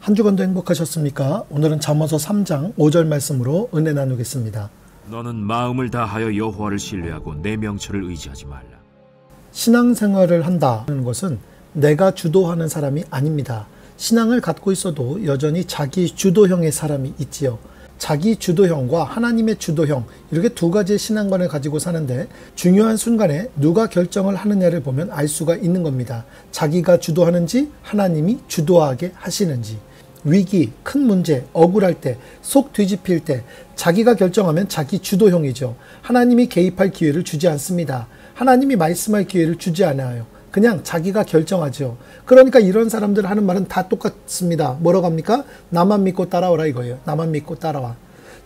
한 주간도 행복하셨습니까? 오늘은 잠언서 3장 5절 말씀으로 은혜 나누겠습니다. 너는 마음을 다하여 여호와를 신뢰하고 내 명철을 의지하지 말라. 신앙생활을 한다는 것은 내가 주도하는 사람이 아닙니다. 신앙을 갖고 있어도 여전히 자기 주도형의 사람이 있지요. 자기 주도형과 하나님의 주도형, 이렇게 두 가지의 신앙관을 가지고 사는데 중요한 순간에 누가 결정을 하느냐를 보면 알 수가 있는 겁니다. 자기가 주도하는지 하나님이 주도하게 하시는지. 위기, 큰 문제, 억울할 때, 속 뒤집힐 때 자기가 결정하면 자기 주도형이죠. 하나님이 개입할 기회를 주지 않습니다. 하나님이 말씀할 기회를 주지 않아요. 그냥 자기가 결정하죠. 그러니까 이런 사람들 하는 말은 다 똑같습니다. 뭐라고 합니까? 나만 믿고 따라오라 이거예요. 나만 믿고 따라와.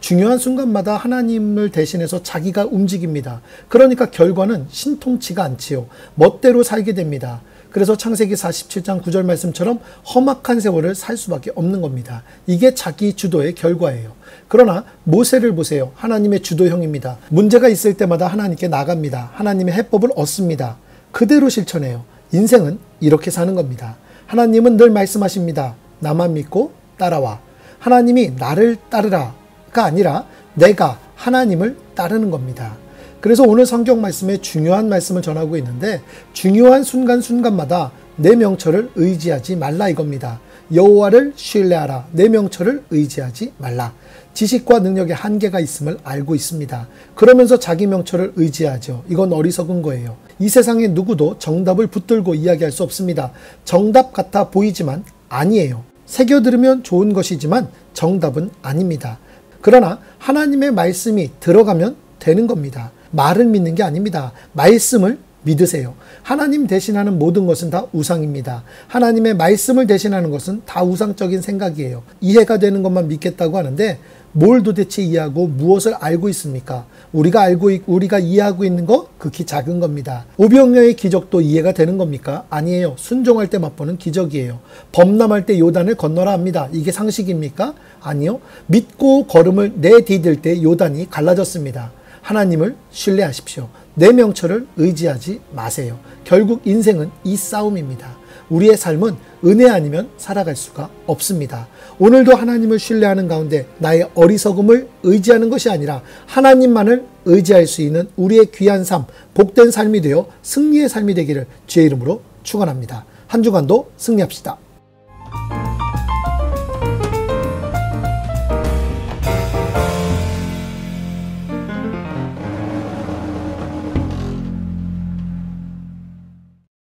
중요한 순간마다 하나님을 대신해서 자기가 움직입니다. 그러니까 결과는 신통치가 않지요. 멋대로 살게 됩니다. 그래서 창세기 47장 9절 말씀처럼 험악한 세월을 살 수밖에 없는 겁니다. 이게 자기 주도의 결과예요. 그러나 모세를 보세요. 하나님의 주도형입니다. 문제가 있을 때마다 하나님께 나갑니다. 하나님의 해법을 얻습니다. 그대로 실천해요. 인생은 이렇게 사는 겁니다. 하나님은 늘 말씀하십니다. 나만 믿고 따라와. 하나님이 나를 따르라가 아니라 내가 하나님을 따르는 겁니다. 그래서 오늘 성경 말씀에 중요한 말씀을 전하고 있는데 중요한 순간순간마다 내 명철을 의지하지 말라 이겁니다. 여호와를 신뢰하라. 내 명철을 의지하지 말라. 지식과 능력의 한계가 있음을 알고 있습니다. 그러면서 자기 명철을 의지하죠. 이건 어리석은 거예요. 이 세상에 누구도 정답을 붙들고 이야기할 수 없습니다. 정답 같아 보이지만 아니에요. 새겨 들으면 좋은 것이지만 정답은 아닙니다. 그러나 하나님의 말씀이 들어가면 되는 겁니다. 말을 믿는 게 아닙니다. 말씀을 믿으세요. 하나님 대신하는 모든 것은 다 우상입니다. 하나님의 말씀을 대신하는 것은 다 우상적인 생각이에요. 이해가 되는 것만 믿겠다고 하는데 뭘 도대체 이해하고 무엇을 알고 있습니까? 우리가 이해하고 있는 거 극히 작은 겁니다. 오병이어의 기적도 이해가 되는 겁니까? 아니에요. 순종할 때 맛보는 기적이에요. 범람할 때 요단을 건너라 합니다. 이게 상식입니까? 아니요. 믿고 걸음을 내디딜 때 요단이 갈라졌습니다. 하나님을 신뢰하십시오. 내 명철을 의지하지 마세요. 결국 인생은 이 싸움입니다. 우리의 삶은 은혜 아니면 살아갈 수가 없습니다. 오늘도 하나님을 신뢰하는 가운데 나의 어리석음을 의지하는 것이 아니라 하나님만을 의지할 수 있는 우리의 귀한 삶, 복된 삶이 되어 승리의 삶이 되기를 주의 이름으로 축원합니다. 한 주간도 승리합시다.